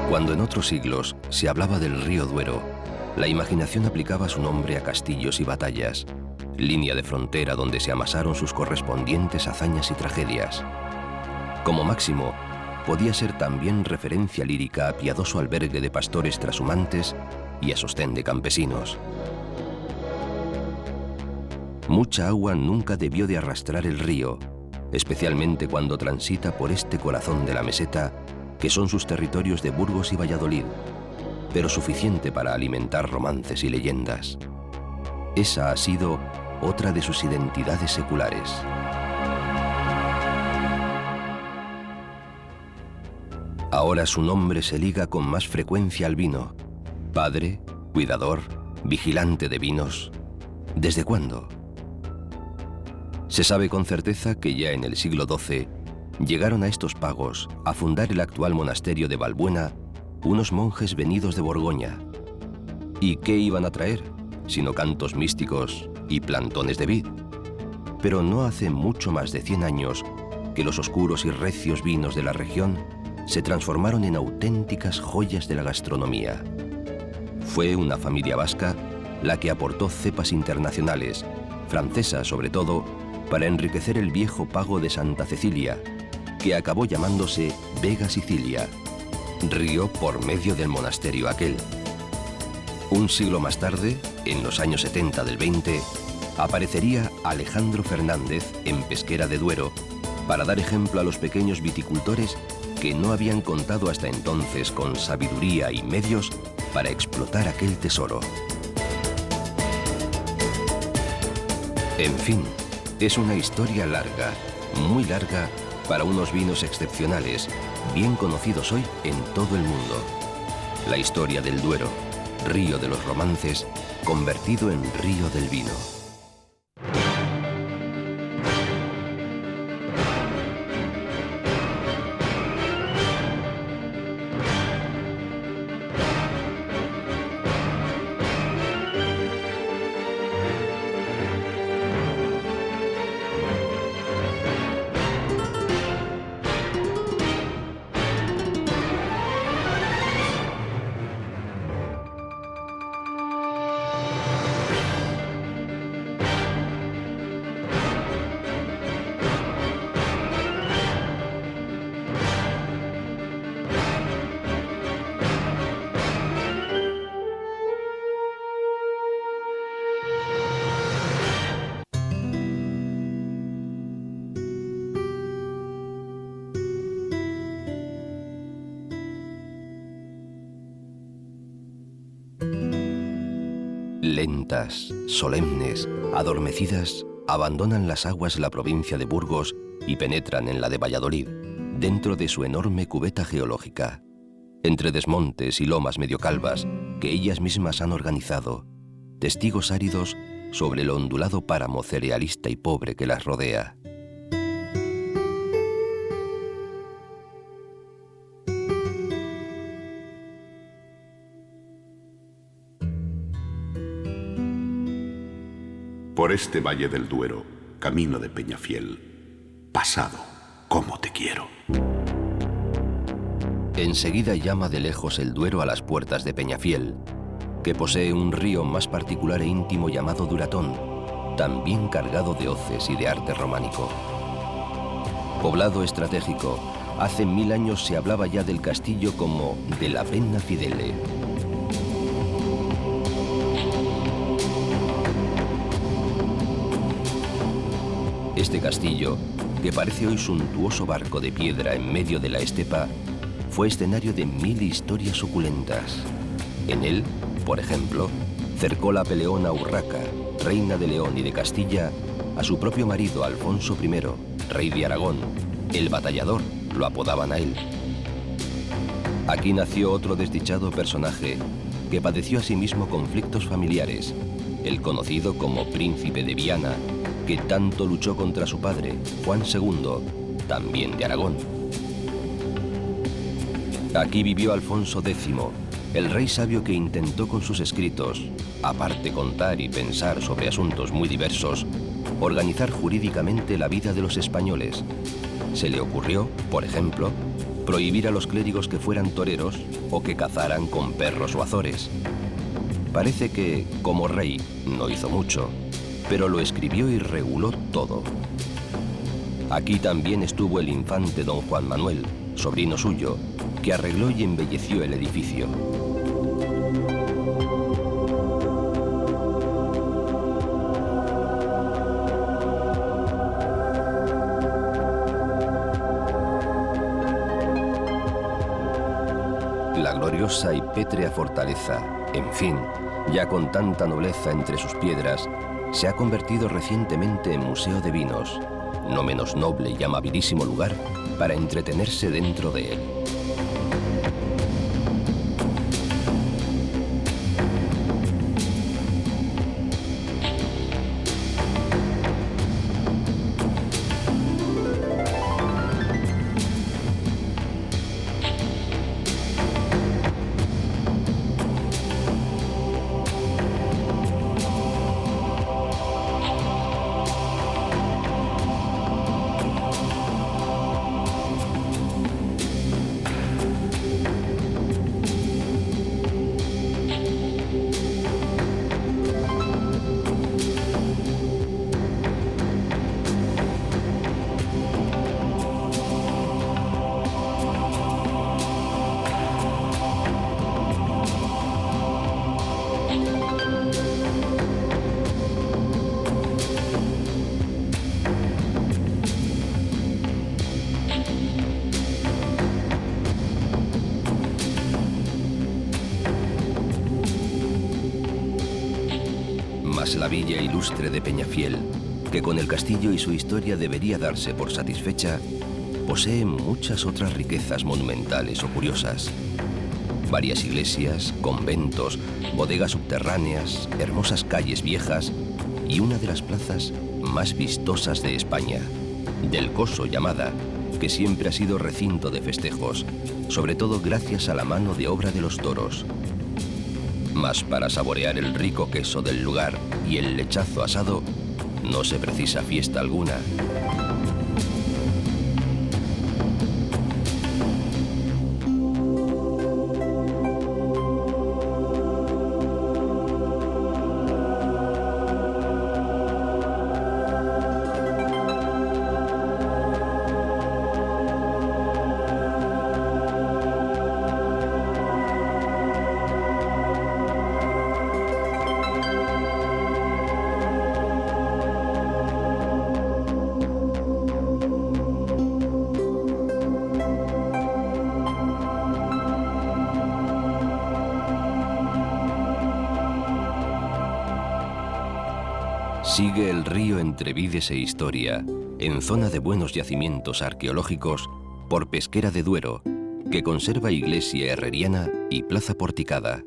Cuando en otros siglos se hablaba del río Duero, la imaginación aplicaba su nombre a castillos y batallas, línea de frontera donde se amasaron sus correspondientes hazañas y tragedias. Como máximo, podía ser también referencia lírica a piadoso albergue de pastores trashumantes y a sostén de campesinos. Mucha agua nunca debió de arrastrar el río, especialmente cuando transita por este corazón de la meseta, que son sus territorios de Burgos y Valladolid, pero suficiente para alimentar romances y leyendas. Esa ha sido otra de sus identidades seculares. Ahora su nombre se liga con más frecuencia al vino. Padre, cuidador, vigilante de vinos. ¿Desde cuándo? Se sabe con certeza que ya en el siglo XII llegaron a estos pagos a fundar el actual monasterio de Valbuena unos monjes venidos de Borgoña. ¿Y qué iban a traer? Sino cantos místicos y plantones de vid. Pero no hace mucho más de 100 años que los oscuros y recios vinos de la región se transformaron en auténticas joyas de la gastronomía. Fue una familia vasca la que aportó cepas internacionales, francesas sobre todo, para enriquecer el viejo pago de Santa Cecilia, que acabó llamándose Vega Sicilia, río por medio del monasterio aquel. Un siglo más tarde, en los años 70 del 20, aparecería Alejandro Fernández en Pesquera de Duero para dar ejemplo a los pequeños viticultores que no habían contado hasta entonces con sabiduría y medios para explotar aquel tesoro. En fin, es una historia larga, muy larga, para unos vinos excepcionales, bien conocidos hoy en todo el mundo. La historia del Duero, río de los romances, convertido en río del vino. Lentas, solemnes, adormecidas, abandonan las aguas la provincia de Burgos y penetran en la de Valladolid, dentro de su enorme cubeta geológica. Entre desmontes y lomas medio calvas que ellas mismas han organizado, testigos áridos sobre el ondulado páramo cerealista y pobre que las rodea. Por este valle del Duero, camino de Peñafiel, pasado, cómo te quiero. Enseguida llama de lejos el Duero a las puertas de Peñafiel, que posee un río más particular e íntimo llamado Duratón, también cargado de hoces y de arte románico. Poblado estratégico, hace 1000 años se hablaba ya del castillo como de la Penna Fidele. Este castillo, que parece hoy suntuoso barco de piedra en medio de la estepa, fue escenario de 1000 historias suculentas. En él, por ejemplo, cercó la peleona Urraca, reina de León y de Castilla, a su propio marido Alfonso I, rey de Aragón. El batallador, lo apodaban a él. Aquí nació otro desdichado personaje que padeció asimismo conflictos familiares, el conocido como Príncipe de Viana, que tanto luchó contra su padre, Juan II, también de Aragón. Aquí vivió Alfonso X, el rey sabio que intentó con sus escritos, aparte contar y pensar sobre asuntos muy diversos, organizar jurídicamente la vida de los españoles. Se le ocurrió, por ejemplo, prohibir a los clérigos que fueran toreros o que cazaran con perros o azores. Parece que, como rey, no hizo mucho, pero lo escribió y reguló todo. Aquí también estuvo el infante don Juan Manuel, sobrino suyo, que arregló y embelleció el edificio. La gloriosa y pétrea fortaleza, en fin, ya con tanta nobleza entre sus piedras, se ha convertido recientemente en museo de vinos, no menos noble y amabilísimo lugar para entretenerse dentro de él. La villa ilustre de Peñafiel, que con el castillo y su historia debería darse por satisfecha, posee muchas otras riquezas monumentales o curiosas. Varias iglesias, conventos, bodegas subterráneas, hermosas calles viejas y una de las plazas más vistosas de España, del Coso llamada, que siempre ha sido recinto de festejos, sobre todo gracias a la mano de obra de los toros. Mas para saborear el rico queso del lugar y el lechazo asado, no se precisa fiesta alguna. Sigue el río entre vides e historia, en zona de buenos yacimientos arqueológicos, por Pesquera de Duero, que conserva iglesia herreriana y plaza porticada.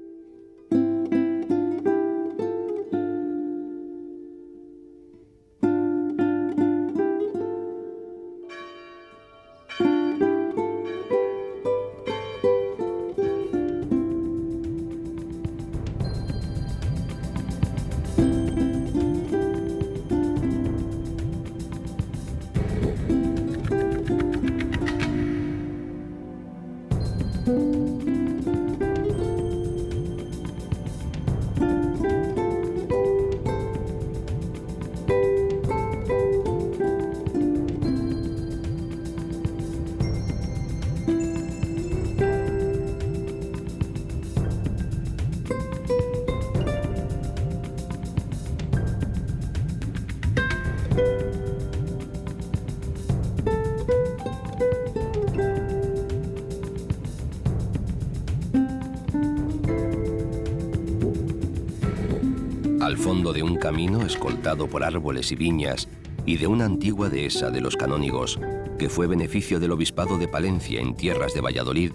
Al fondo de un camino escoltado por árboles y viñas y de una antigua dehesa de los canónigos, que fue beneficio del obispado de Palencia en tierras de Valladolid,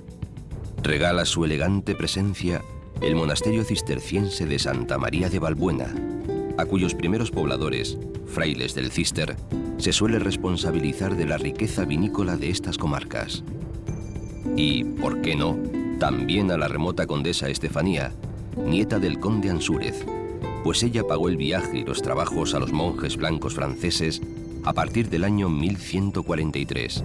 regala su elegante presencia el monasterio cisterciense de Santa María de Valbuena, a cuyos primeros pobladores, frailes del Cister, se suele responsabilizar de la riqueza vinícola de estas comarcas. Y, ¿por qué no?, también a la remota condesa Estefanía, nieta del conde Ansúrez, pues ella pagó el viaje y los trabajos a los monjes blancos franceses a partir del año 1143.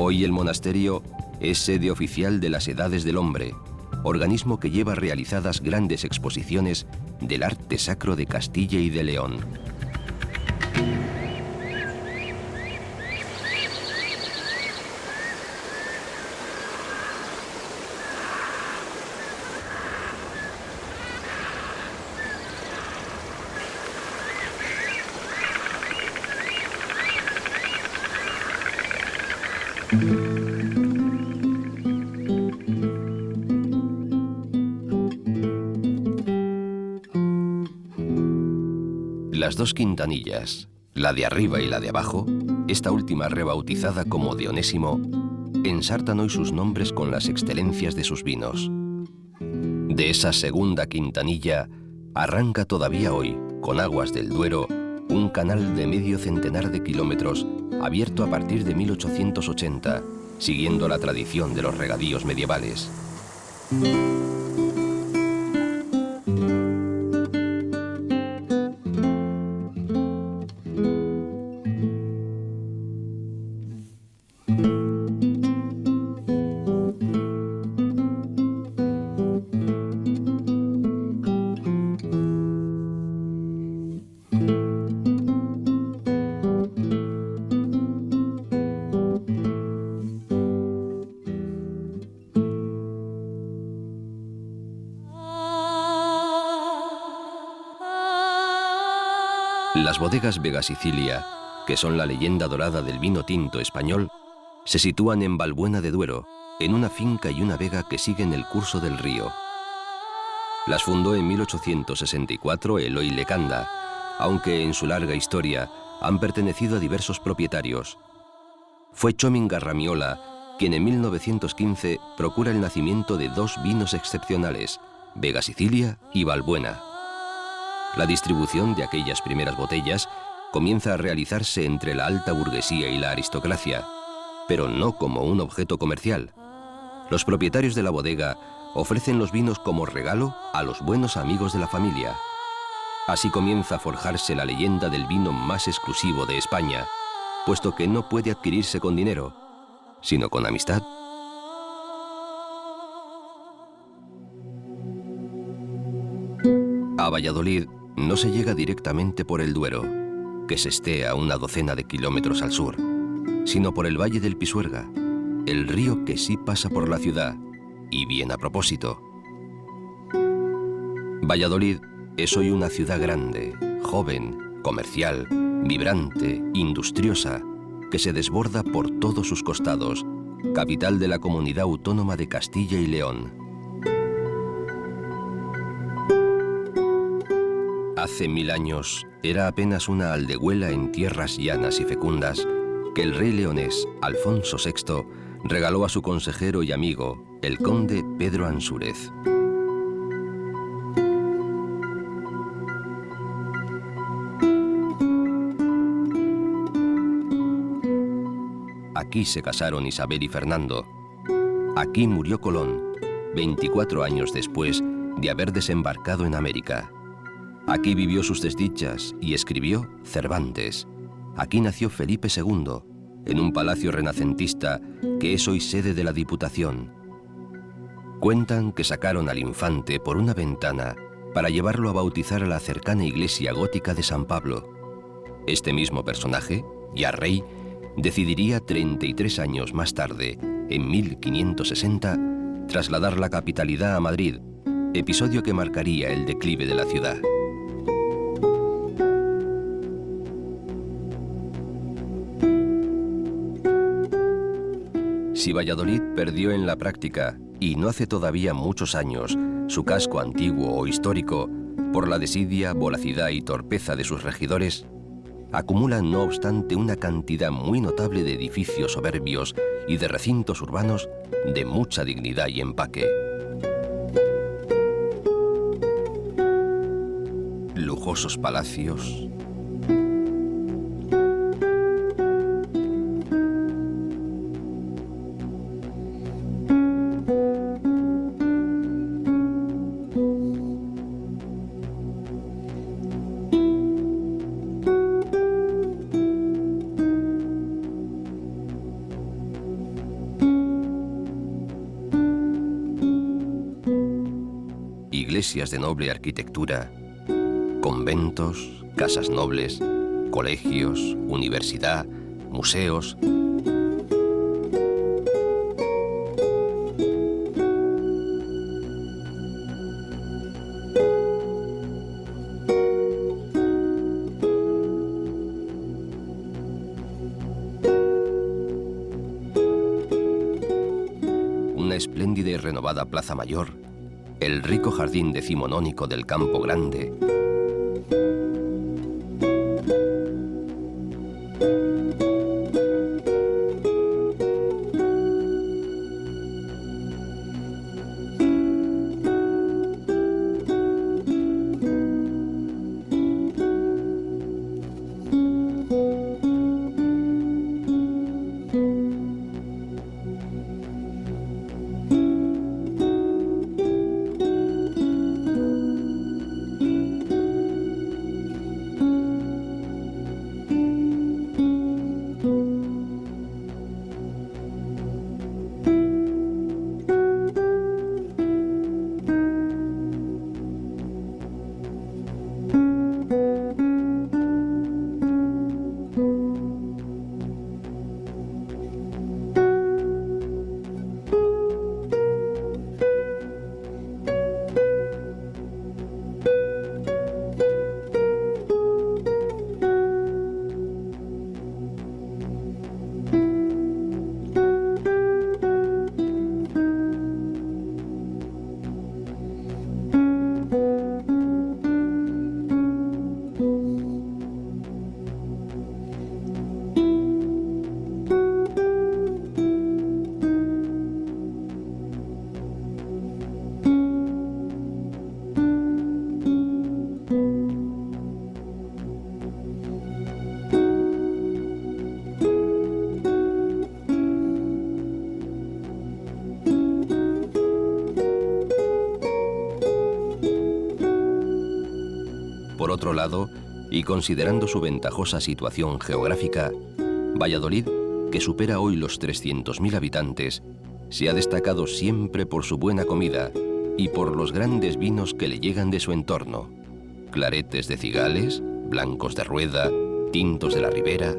Hoy el monasterio es sede oficial de las Edades del Hombre, organismo que lleva realizadas grandes exposiciones del arte sacro de Castilla y de León. Las dos quintanillas, la de arriba y la de abajo, esta última rebautizada como de Onésimo, ensartan hoy sus nombres con las excelencias de sus vinos. De esa segunda quintanilla arranca todavía hoy, con aguas del Duero, un canal de medio centenar de kilómetros abierto a partir de 1880, siguiendo la tradición de los regadíos medievales. Las bodegas Vega Sicilia, que son la leyenda dorada del vino tinto español, se sitúan en Valbuena de Duero, en una finca y una vega que siguen el curso del río. Las fundó en 1864 Eloy Lecanda, aunque en su larga historia han pertenecido a diversos propietarios. Fue Chomin Garramiola quien en 1915 procura el nacimiento de dos vinos excepcionales, Vega Sicilia y Valbuena. La distribución de aquellas primeras botellas comienza a realizarse entre la alta burguesía y la aristocracia, pero no como un objeto comercial. Los propietarios de la bodega ofrecen los vinos como regalo a los buenos amigos de la familia. Así comienza a forjarse la leyenda del vino más exclusivo de España, puesto que no puede adquirirse con dinero, sino con amistad. A Valladolid no se llega directamente por el Duero, que se esté a una docena de kilómetros al sur, sino por el Valle del Pisuerga, el río que sí pasa por la ciudad, y bien a propósito. Valladolid es hoy una ciudad grande, joven, comercial, vibrante, industriosa, que se desborda por todos sus costados, capital de la comunidad autónoma de Castilla y León. Hace 1000 años era apenas una aldehuela en tierras llanas y fecundas que el rey leonés Alfonso VI regaló a su consejero y amigo, el conde Pedro Ansúrez. Aquí se casaron Isabel y Fernando. Aquí murió Colón, 24 años después de haber desembarcado en América. Aquí vivió sus desdichas y escribió Cervantes. Aquí nació Felipe II, en un palacio renacentista que es hoy sede de la Diputación. Cuentan que sacaron al infante por una ventana para llevarlo a bautizar a la cercana iglesia gótica de San Pablo. Este mismo personaje, ya rey, decidiría 33 años más tarde, en 1560, trasladar la capitalidad a Madrid, episodio que marcaría el declive de la ciudad. Si Valladolid perdió en la práctica, y no hace todavía muchos años, su casco antiguo o histórico, por la desidia, voracidad y torpeza de sus regidores, acumula no obstante una cantidad muy notable de edificios soberbios y de recintos urbanos de mucha dignidad y empaque. Lujosos palacios, iglesias de noble arquitectura, conventos, casas nobles, colegios, universidad, museos. Una espléndida y renovada plaza mayor, el rico jardín decimonónico del Campo Grande, Por otro lado, y considerando su ventajosa situación geográfica, Valladolid, que supera hoy los 300.000 habitantes, se ha destacado siempre por su buena comida y por los grandes vinos que le llegan de su entorno: claretes de Cigales, blancos de Rueda, tintos de la Ribera.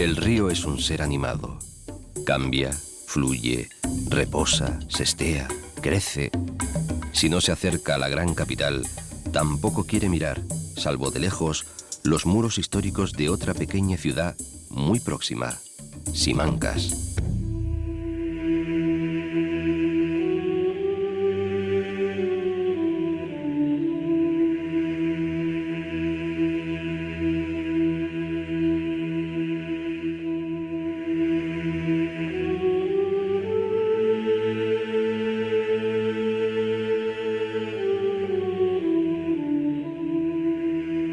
El río es un ser animado. Cambia, fluye, reposa, sestea, crece. Si no se acerca a la gran capital, tampoco quiere mirar, salvo de lejos, los muros históricos de otra pequeña ciudad muy próxima, Simancas.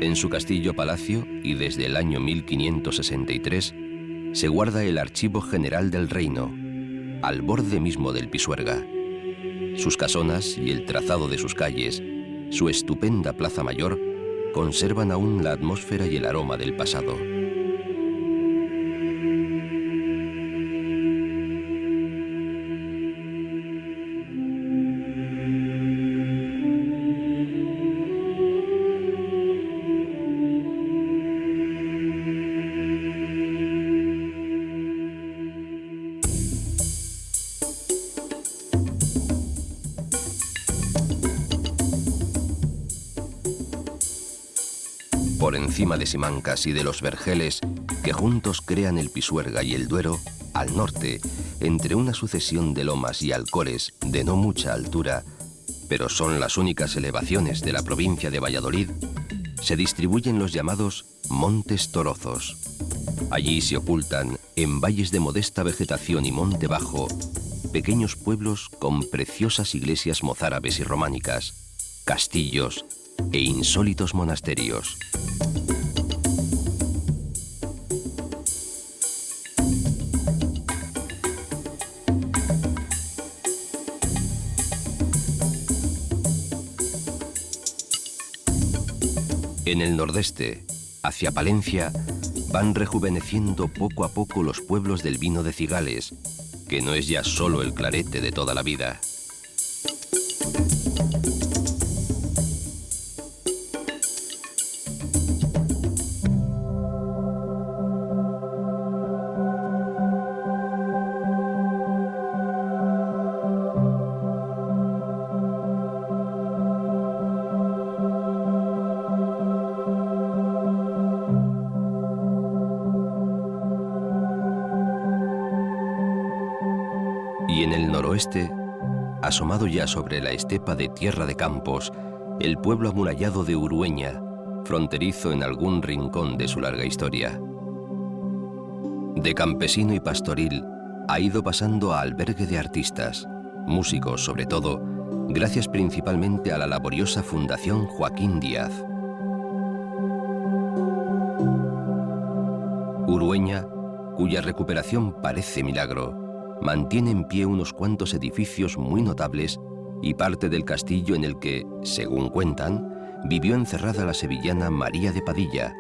En su castillo-palacio, y desde el año 1563, se guarda el Archivo General del Reino, al borde mismo del Pisuerga. Sus casonas y el trazado de sus calles, su estupenda plaza mayor, conservan aún la atmósfera y el aroma del pasado. Por encima de Simancas y de los Vergeles, que juntos crean el Pisuerga y el Duero, al norte, entre una sucesión de lomas y alcores de no mucha altura, pero son las únicas elevaciones de la provincia de Valladolid, se distribuyen los llamados Montes Torozos. Allí se ocultan, en valles de modesta vegetación y monte bajo, pequeños pueblos con preciosas iglesias mozárabes y románicas, castillos e insólitos monasterios. En el nordeste, hacia Palencia, van rejuveneciendo poco a poco los pueblos del vino de Cigales, que no es ya solo el clarete de toda la vida. Y en el noroeste, asomado ya sobre la estepa de Tierra de Campos, el pueblo amurallado de Urueña, fronterizo en algún rincón de su larga historia. De campesino y pastoril, ha ido pasando a albergue de artistas, músicos sobre todo, gracias principalmente a la laboriosa Fundación Joaquín Díaz. Urueña, cuya recuperación parece milagro, mantiene en pie unos cuantos edificios muy notables y parte del castillo en el que, según cuentan, vivió encerrada la sevillana María de Padilla,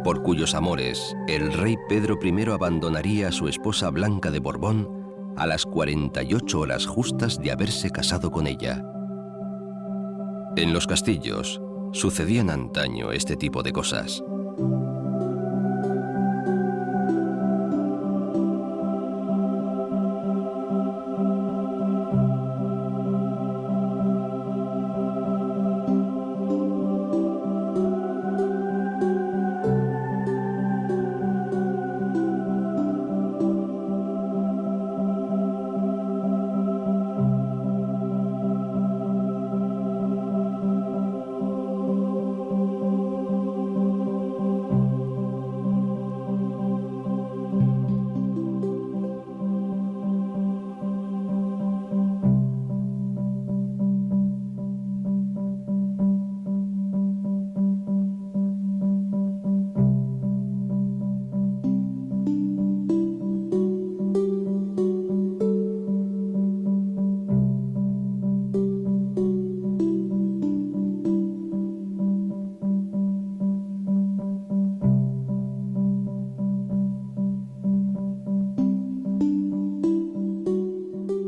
por cuyos amores el rey Pedro I abandonaría a su esposa Blanca de Borbón a las 48 horas justas de haberse casado con ella. En los castillos sucedían antaño este tipo de cosas.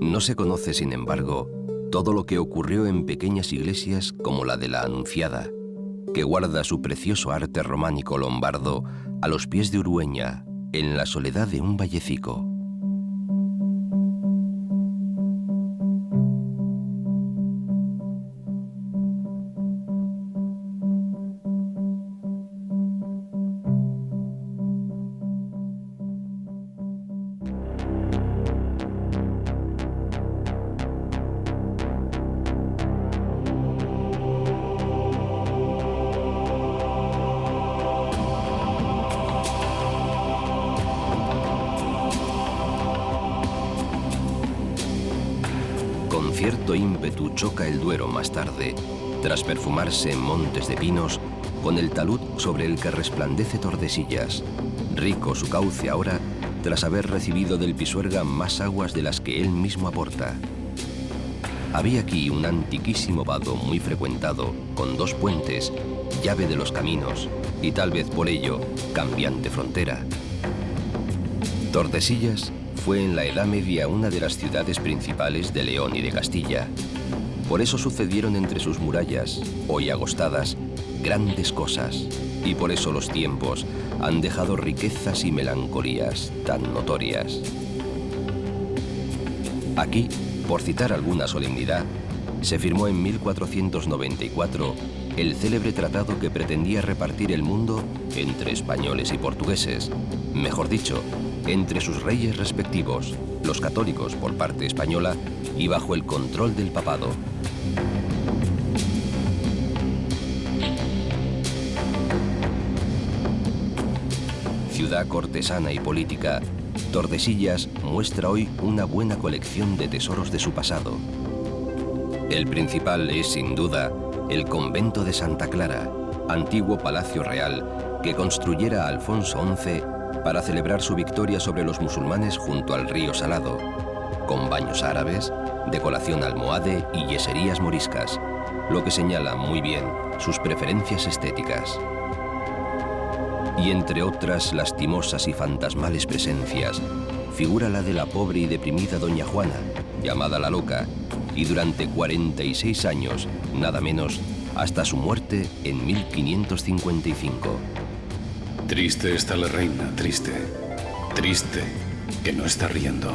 No se conoce, sin embargo, todo lo que ocurrió en pequeñas iglesias como la de la Anunciada, que guarda su precioso arte románico lombardo a los pies de Urueña, en la soledad de un vallecico. Con cierto ímpetu choca el Duero más tarde, tras perfumarse en montes de pinos, con el talud sobre el que resplandece Tordesillas, rico su cauce ahora tras haber recibido del Pisuerga más aguas de las que él mismo aporta. Había aquí un antiquísimo vado muy frecuentado, con 2 puentes, llave de los caminos, y tal vez por ello, cambiante frontera. Tordesillas fue en la Edad Media una de las ciudades principales de León y de Castilla. Por eso sucedieron entre sus murallas, hoy agostadas, grandes cosas, y por eso los tiempos han dejado riquezas y melancolías tan notorias. Aquí, por citar alguna solemnidad, se firmó en 1494 el célebre tratado que pretendía repartir el mundo entre españoles y portugueses, mejor dicho, entre sus reyes respectivos, los católicos por parte española y bajo el control del papado. Ciudad cortesana y política, Tordesillas muestra hoy una buena colección de tesoros de su pasado. El principal es, sin duda, el convento de Santa Clara, antiguo palacio real que construyera Alfonso XI para celebrar su victoria sobre los musulmanes junto al río Salado, con baños árabes, decoración almohade y yeserías moriscas, lo que señala muy bien sus preferencias estéticas. Y entre otras lastimosas y fantasmales presencias, figura la de la pobre y deprimida doña Juana, llamada la Loca, y durante 46 años, nada menos, hasta su muerte en 1555. Triste está la reina, triste, triste, que no está riendo.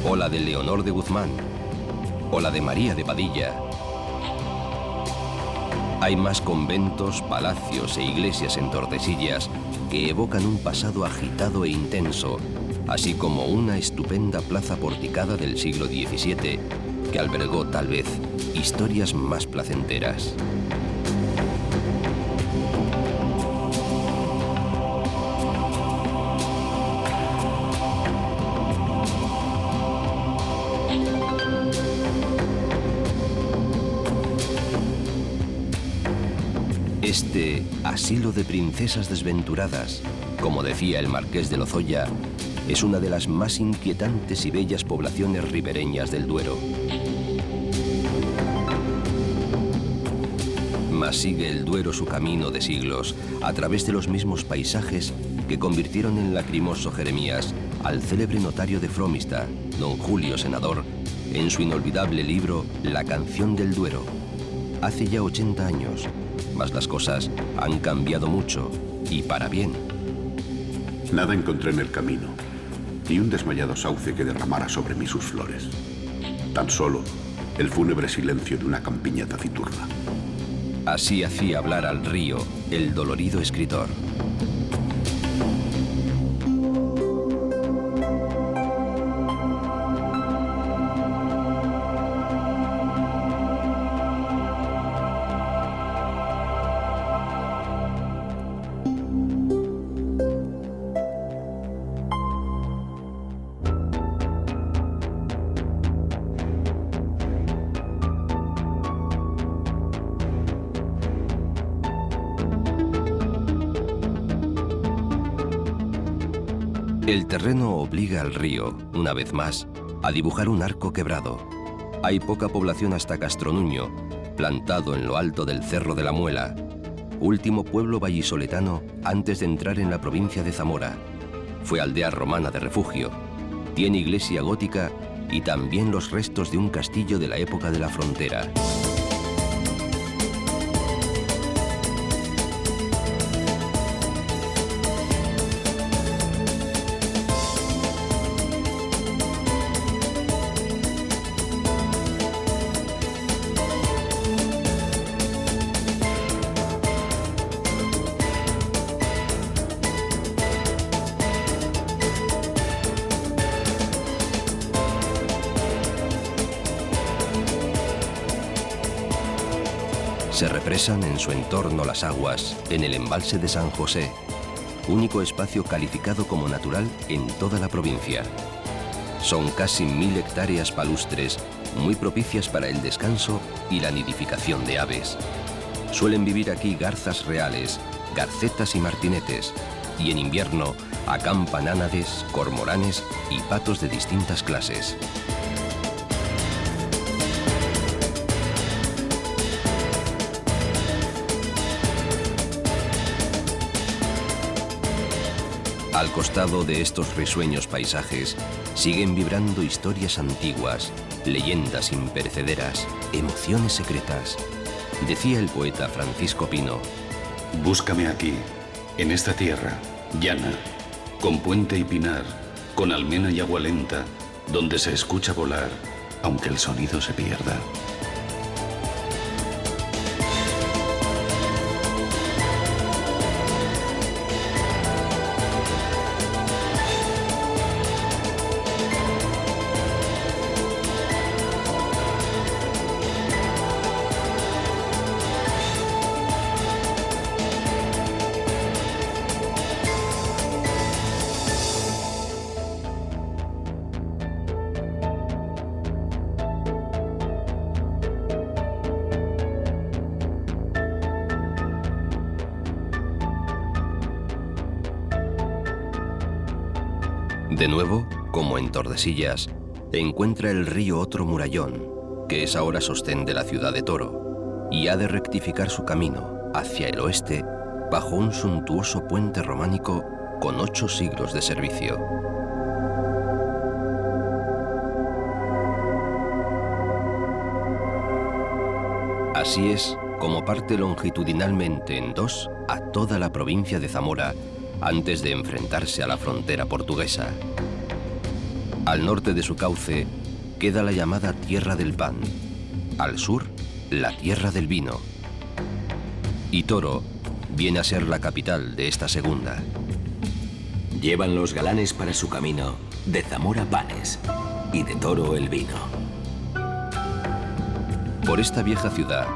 O la de Leonor de Guzmán, o la de María de Padilla. Hay más conventos, palacios e iglesias en Tordesillas que evocan un pasado agitado e intenso, así como una estupenda plaza porticada del siglo XVII que albergó tal vez historias más placenteras. Este asilo de princesas desventuradas, como decía el marqués de Lozoya, es una de las más inquietantes y bellas poblaciones ribereñas del Duero. Mas sigue el Duero su camino de siglos a través de los mismos paisajes que convirtieron en lacrimoso Jeremías al célebre notario de Fromista, don Julio Senador, en su inolvidable libro La canción del Duero. Hace ya 80 años, mas las cosas han cambiado mucho y para bien. Nada encontré en el camino, ni un desmayado sauce que derramara sobre mí sus flores. Tan solo el fúnebre silencio de una campiña taciturna. Así hacía hablar al río el dolorido escritor. El terreno obliga al río, una vez más, a dibujar un arco quebrado. Hay poca población hasta Castronuño, plantado en lo alto del Cerro de la Muela, último pueblo vallisoletano antes de entrar en la provincia de Zamora. Fue aldea romana de refugio, tiene iglesia gótica y también los restos de un castillo de la época de la frontera. Se represan en su entorno las aguas en el embalse de San José, único espacio calificado como natural en toda la provincia. Son casi 1000 hectáreas palustres, muy propicias para el descanso y la nidificación de aves. Suelen vivir aquí garzas reales, garcetas y martinetes, y en invierno acampan ánades, cormoranes y patos de distintas clases. Al costado de estos risueños paisajes siguen vibrando historias antiguas, leyendas imperecederas, emociones secretas. Decía el poeta Francisco Pino: búscame aquí, en esta tierra, llana, con puente y pinar, con almena y agua lenta, donde se escucha volar, aunque el sonido se pierda. De nuevo, como en Tordesillas, encuentra el río otro murallón, que es ahora sostén de la ciudad de Toro, y ha de rectificar su camino hacia el oeste bajo un suntuoso puente románico con 8 siglos de servicio. Así es como parte longitudinalmente en 2 a toda la provincia de Zamora antes de enfrentarse a la frontera portuguesa. Al norte de su cauce queda la llamada Tierra del Pan, al sur la Tierra del Vino. Y Toro viene a ser la capital de esta segunda. Llevan los galanes para su camino, de Zamora panes y de Toro el vino. Por esta vieja ciudad,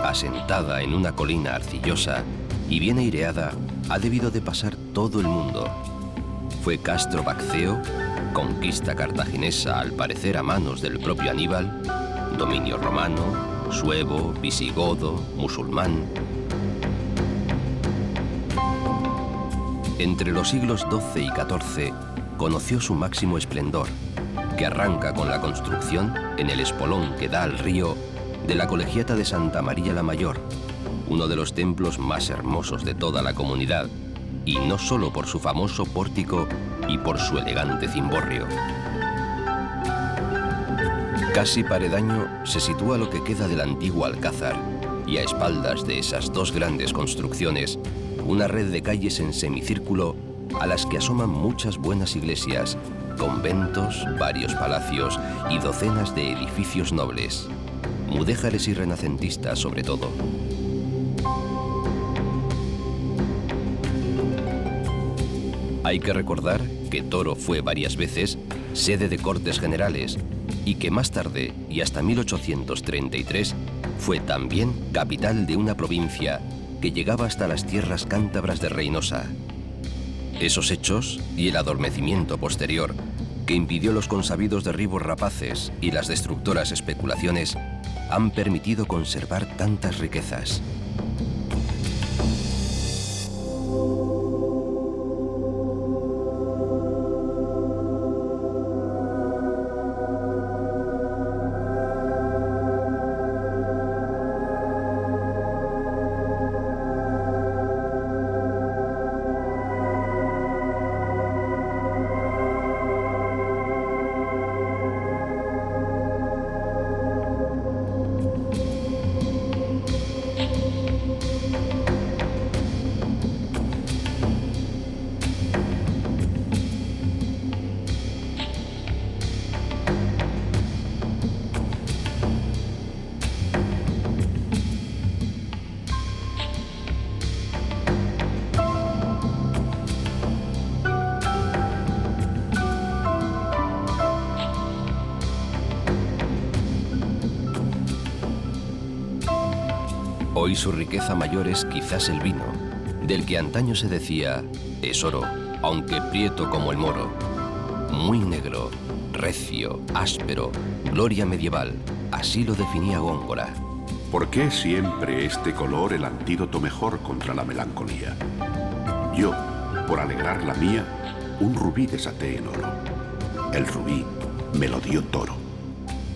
asentada en una colina arcillosa y bien aireada, ha debido de pasar todo el mundo. Fue Castro Baccio, conquista cartaginesa al parecer a manos del propio Aníbal, dominio romano, suevo, visigodo, musulmán. Entre los siglos XII y XIV conoció su máximo esplendor, que arranca con la construcción, en el espolón que da al río, de la Colegiata de Santa María la Mayor, uno de los templos más hermosos de toda la comunidad, y no solo por su famoso pórtico y por su elegante cimborrio. Casi paredaño se sitúa lo que queda del antiguo alcázar, y a espaldas de esas 2 grandes construcciones, una red de calles en semicírculo a las que asoman muchas buenas iglesias, conventos, varios palacios y docenas de edificios nobles, mudéjares y renacentistas sobre todo. Hay que recordar que Toro fue varias veces sede de Cortes Generales y que más tarde, y hasta 1833, fue también capital de una provincia que llegaba hasta las tierras cántabras de Reynosa. Esos hechos y el adormecimiento posterior, que impidió los consabidos derribos rapaces y las destructoras especulaciones, han permitido conservar tantas riquezas. Hoy su riqueza mayor es quizás el vino, del que antaño se decía, es oro, aunque prieto como el moro. Muy negro, recio, áspero, gloria medieval, así lo definía Góngora. ¿Por qué siempre este color el antídoto mejor contra la melancolía? Yo, por alegrar la mía, un rubí desaté en oro. El rubí me lo dio Toro.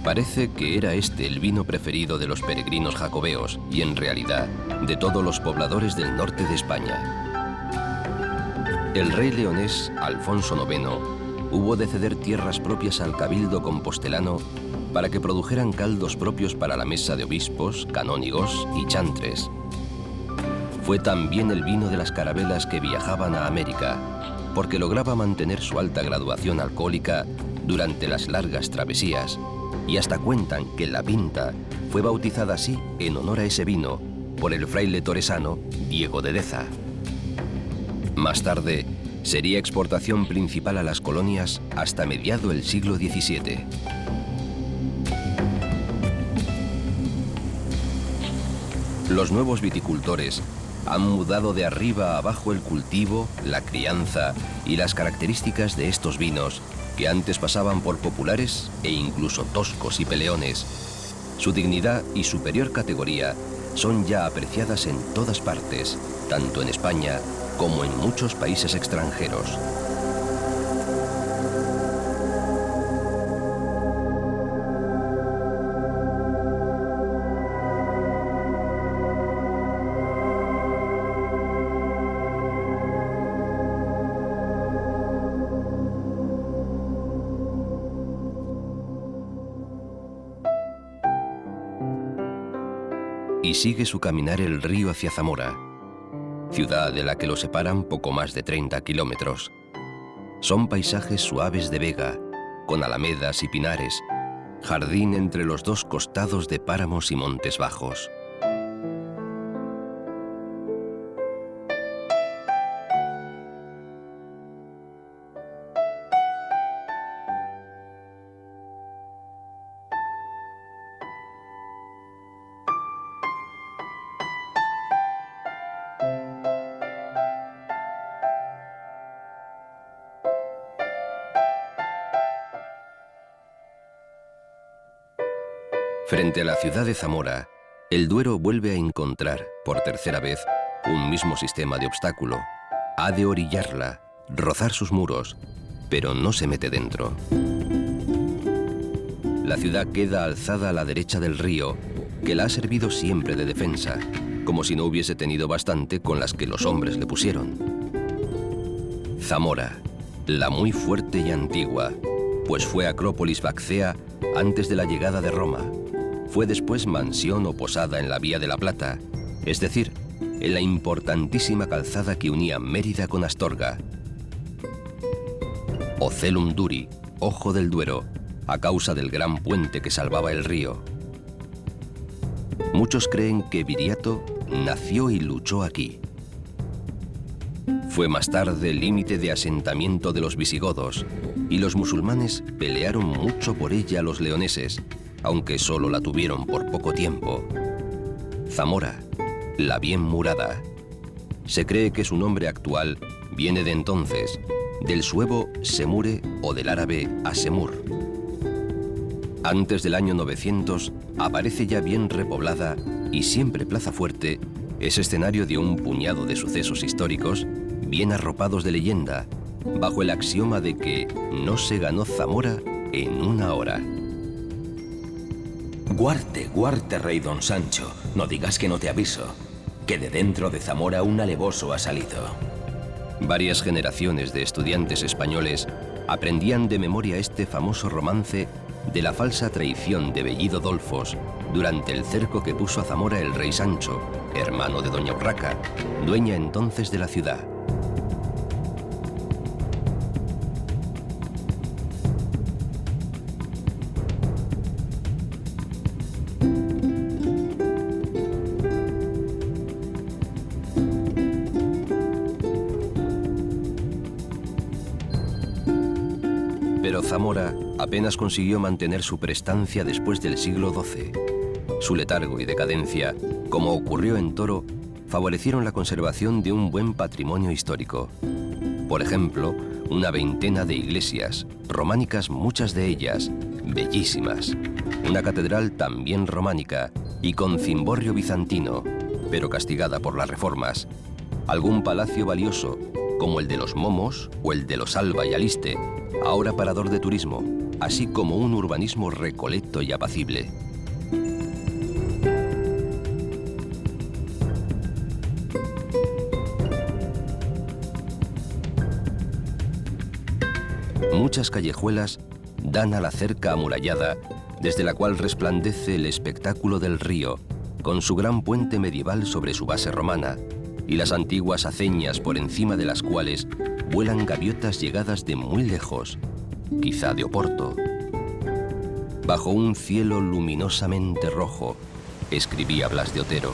Parece que era este el vino preferido de los peregrinos jacobeos y, en realidad, de todos los pobladores del norte de España. El rey leonés Alfonso IX hubo de ceder tierras propias al cabildo compostelano para que produjeran caldos propios para la mesa de obispos, canónigos y chantres. Fue también el vino de las carabelas que viajaban a América, porque lograba mantener su alta graduación alcohólica durante las largas travesías, y hasta cuentan que la Pinta fue bautizada así en honor a ese vino por el fraile toresano Diego de Deza. Más tarde, sería exportación principal a las colonias hasta mediado el siglo XVII. Los nuevos viticultores han mudado de arriba a abajo el cultivo, la crianza y las características de estos vinos que antes pasaban por populares e incluso toscos y peleones. Su dignidad y superior categoría son ya apreciadas en todas partes, tanto en España como en muchos países extranjeros. Y sigue su caminar el río hacia Zamora, ciudad de la que lo separan poco más de 30 kilómetros. Son paisajes suaves de vega, con alamedas y pinares, jardín entre los dos costados de páramos y montes bajos. Frente a la ciudad de Zamora, el Duero vuelve a encontrar, por tercera vez, un mismo sistema de obstáculo. Ha de orillarla, rozar sus muros, pero no se mete dentro. La ciudad queda alzada a la derecha del río, que la ha servido siempre de defensa, como si no hubiese tenido bastante con las que los hombres le pusieron. Zamora, la muy fuerte y antigua, pues fue acrópolis vaccea antes de la llegada de Roma. Fue después mansión o posada en la Vía de la Plata, es decir, en la importantísima calzada que unía Mérida con Astorga. Ocelum Duri, Ojo del Duero, a causa del gran puente que salvaba el río. Muchos creen que Viriato nació y luchó aquí. Fue más tarde límite de asentamiento de los visigodos, y los musulmanes pelearon mucho por ella a los leoneses, aunque solo la tuvieron por poco tiempo. Zamora, la bien murada. Se cree que su nombre actual viene de entonces, del suevo semure o del árabe asemur. Antes del año 900 aparece ya bien repoblada y siempre Plaza Fuerte es escenario de un puñado de sucesos históricos bien arropados de leyenda, bajo el axioma de que no se ganó Zamora en una hora. Guarte, guarte, rey don Sancho, no digas que no te aviso, que de dentro de Zamora un alevoso ha salido. Varias generaciones de estudiantes españoles aprendían de memoria este famoso romance de la falsa traición de Bellido Dolfos durante el cerco que puso a Zamora el rey Sancho, hermano de doña Urraca, dueña entonces de la ciudad. Pero Zamora apenas consiguió mantener su prestancia después del siglo XII. Su letargo y decadencia, como ocurrió en Toro, favorecieron la conservación de un buen patrimonio histórico. Por ejemplo, una veintena de iglesias, románicas muchas de ellas, bellísimas. Una catedral también románica y con cimborrio bizantino, pero castigada por las reformas. Algún palacio valioso como el de los Momos o el de los Alba y Aliste, ahora parador de turismo, así como un urbanismo recoleto y apacible. Muchas callejuelas dan a la cerca amurallada, desde la cual resplandece el espectáculo del río, con su gran puente medieval sobre su base romana, y las antiguas aceñas por encima de las cuales vuelan gaviotas llegadas de muy lejos, quizá de Oporto. Bajo un cielo luminosamente rojo, escribía Blas de Otero.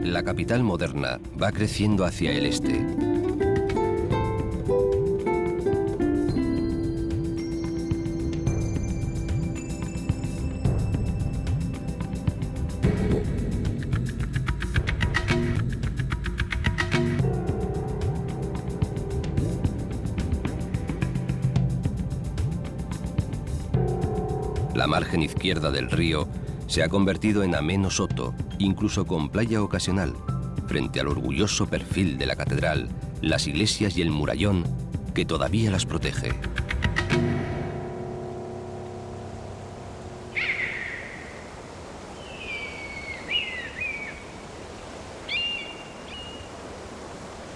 La capital moderna va creciendo hacia el este. La margen izquierda del río se ha convertido en ameno soto, incluso con playa ocasional, frente al orgulloso perfil de la catedral, las iglesias y el murallón que todavía las protege.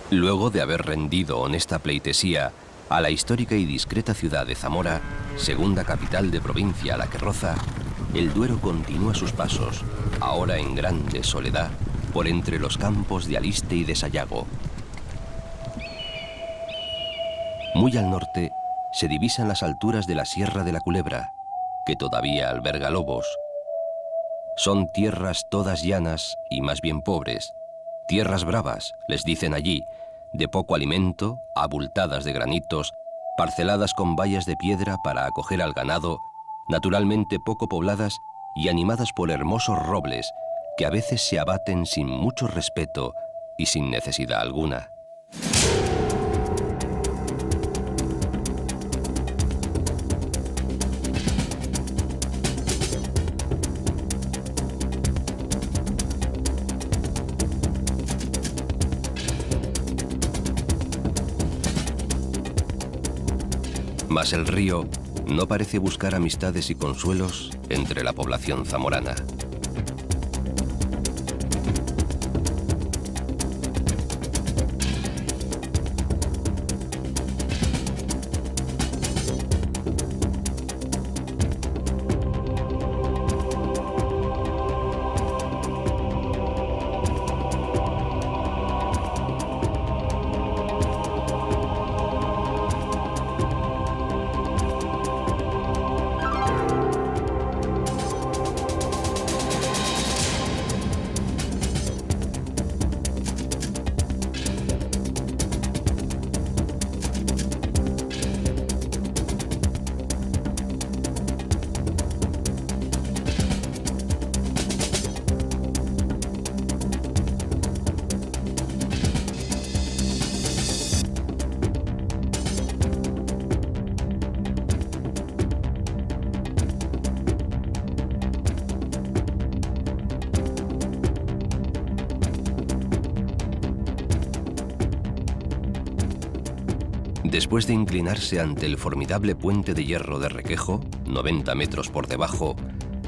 Luego de haber rendido honesta pleitesía a la histórica y discreta ciudad de Zamora, segunda capital de provincia a la que roza, el Duero continúa sus pasos, ahora en grande soledad, por entre los campos de Aliste y de Sayago. Muy al norte se divisan las alturas de la Sierra de la Culebra, que todavía alberga lobos. Son tierras todas llanas y más bien pobres, tierras bravas, les dicen allí, de poco alimento, abultadas de granitos, parceladas con vallas de piedra para acoger al ganado, naturalmente poco pobladas y animadas por hermosos robles que a veces se abaten sin mucho respeto y sin necesidad alguna. Mas el río no parece buscar amistades y consuelos entre la población zamorana. Después de inclinarse ante el formidable puente de hierro de Requejo, 90 metros por debajo,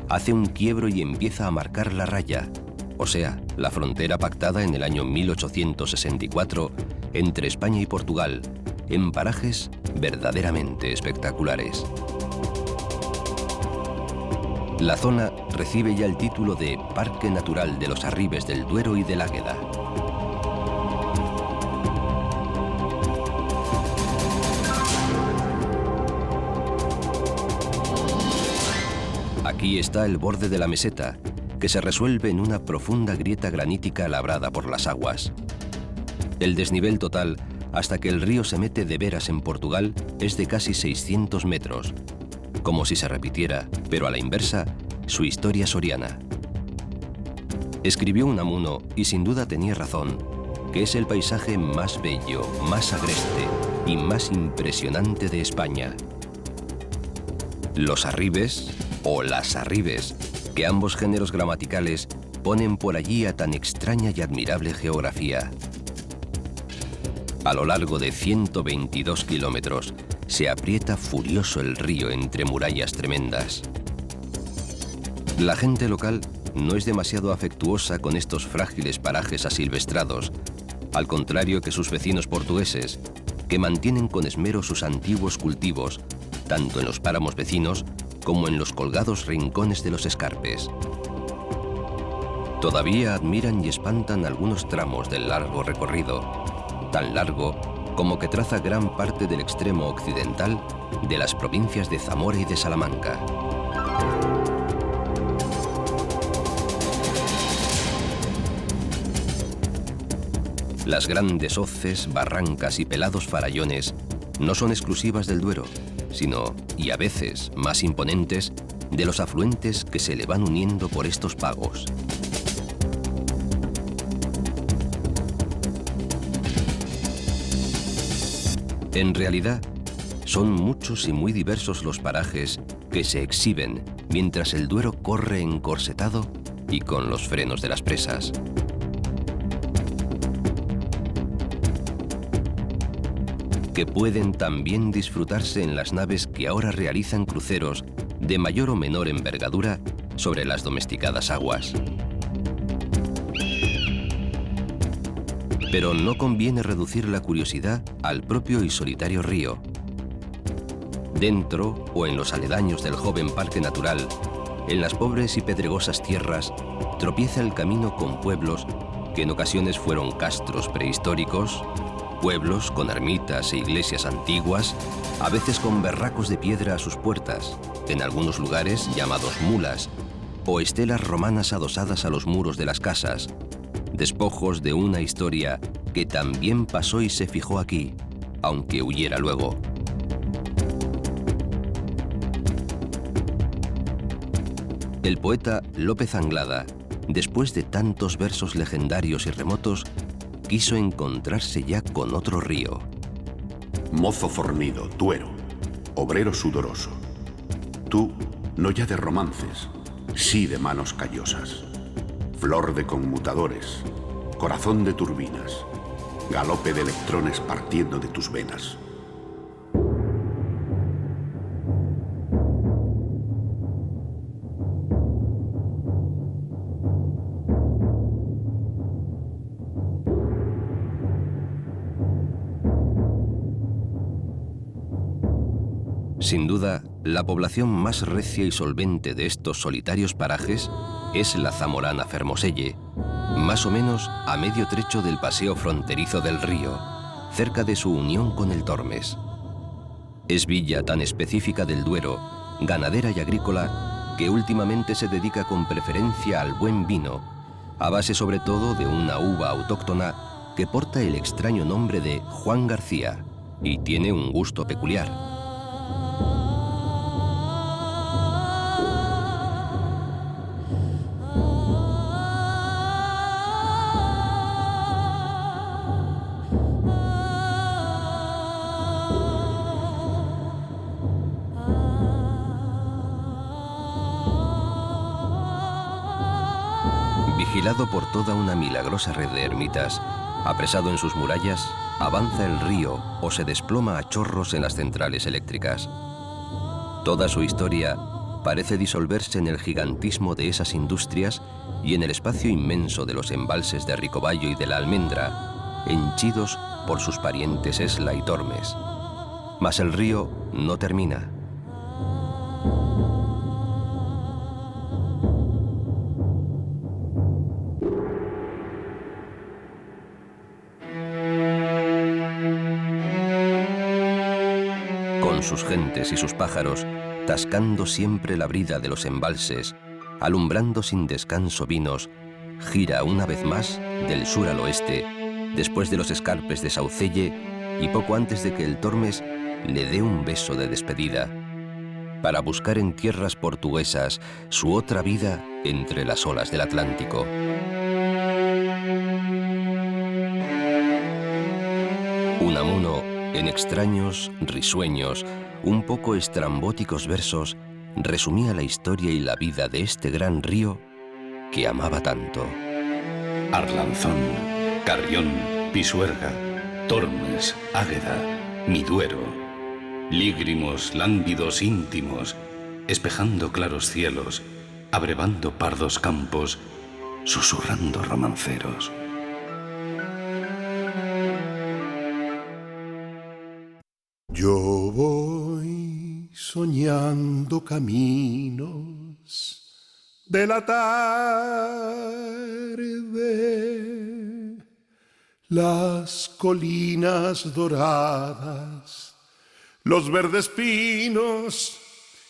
hace un quiebro y empieza a marcar la raya, o sea, la frontera pactada en el año 1864 entre España y Portugal, en parajes verdaderamente espectaculares. La zona recibe ya el título de Parque Natural de los Arribes del Duero y del Águeda. Aquí está el borde de la meseta, que se resuelve en una profunda grieta granítica labrada por las aguas. El desnivel total, hasta que el río se mete de veras en Portugal, es de casi 600 metros, como si se repitiera, pero a la inversa, su historia soriana. Escribió Unamuno, y sin duda tenía razón, que es el paisaje más bello, más agreste y más impresionante de España. Los arribes, o las arribes, que ambos géneros gramaticales ponen por allí a tan extraña y admirable geografía. A lo largo de 122 kilómetros se aprieta furioso el río entre murallas tremendas. La gente local no es demasiado afectuosa con estos frágiles parajes asilvestrados, al contrario que sus vecinos portugueses, que mantienen con esmero sus antiguos cultivos, tanto en los páramos vecinos como en los colgados rincones de los escarpes. Todavía admiran y espantan algunos tramos del largo recorrido, tan largo como que traza gran parte del extremo occidental de las provincias de Zamora y de Salamanca. Las grandes hoces, barrancas y pelados farallones no son exclusivas del Duero, sino, y a veces más imponentes, de los afluentes que se le van uniendo por estos pagos. En realidad, son muchos y muy diversos los parajes que se exhiben mientras el Duero corre encorsetado y con los frenos de las presas. Que pueden también disfrutarse en las naves que ahora realizan cruceros de mayor o menor envergadura sobre las domesticadas aguas. Pero no conviene reducir la curiosidad al propio y solitario río. Dentro o en los aledaños del joven parque natural, en las pobres y pedregosas tierras, tropieza el camino con pueblos que en ocasiones fueron castros prehistóricos, pueblos con ermitas e iglesias antiguas, a veces con berracos de piedra a sus puertas, en algunos lugares llamados mulas, o estelas romanas adosadas a los muros de las casas, despojos de una historia que también pasó y se fijó aquí, aunque huyera luego. El poeta López Anglada, después de tantos versos legendarios y remotos, quiso encontrarse ya con otro río. Mozo fornido, Duero, obrero sudoroso. Tú, no ya de romances, sí de manos callosas. Flor de conmutadores, corazón de turbinas, galope de electrones partiendo de tus venas. Sin duda, la población más recia y solvente de estos solitarios parajes es la zamorana Fermoselle, más o menos a medio trecho del paseo fronterizo del río, cerca de su unión con el Tormes. Es villa tan específica del Duero, ganadera y agrícola, que últimamente se dedica con preferencia al buen vino, a base sobre todo de una uva autóctona que porta el extraño nombre de Juan García y tiene un gusto peculiar. Vigilado por toda una milagrosa red de ermitas, apresado en sus murallas, avanza el río o se desploma a chorros en las centrales eléctricas. Toda su historia parece disolverse en el gigantismo de esas industrias y en el espacio inmenso de los embalses de Ricoballo y de la Almendra, henchidos por sus parientes Esla y Tormes. Mas el río no termina. Con sus gentes y sus pájaros, tascando siempre la brida de los embalses, alumbrando sin descanso vinos, gira una vez más del sur al oeste, después de los escarpes de Saucelle y poco antes de que el Tormes le dé un beso de despedida, para buscar en tierras portuguesas su otra vida entre las olas del Atlántico. Unamuno, en extraños, risueños, un poco estrambóticos versos, resumía la historia y la vida de este gran río que amaba tanto. Arlanzón, Carrión, Pisuerga, Tormes, Águeda, Miduero, lígrimos, lánguidos, íntimos, espejando claros cielos, abrevando pardos campos, susurrando romanceros. Yo voy soñando caminos de la tarde, las colinas doradas, los verdes pinos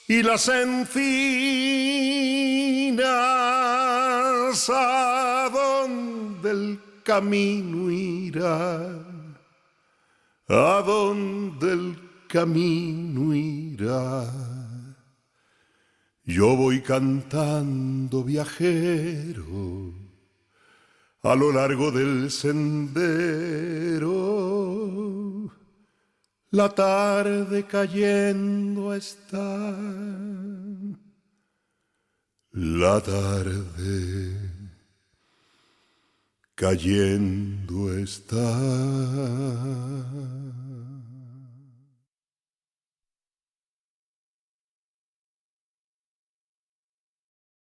y las encinas, ¿a dónde el camino irá? ¿A dónde el camino irá? Yo voy cantando viajero a lo largo del sendero, la tarde cayendo está, la tarde cayendo está.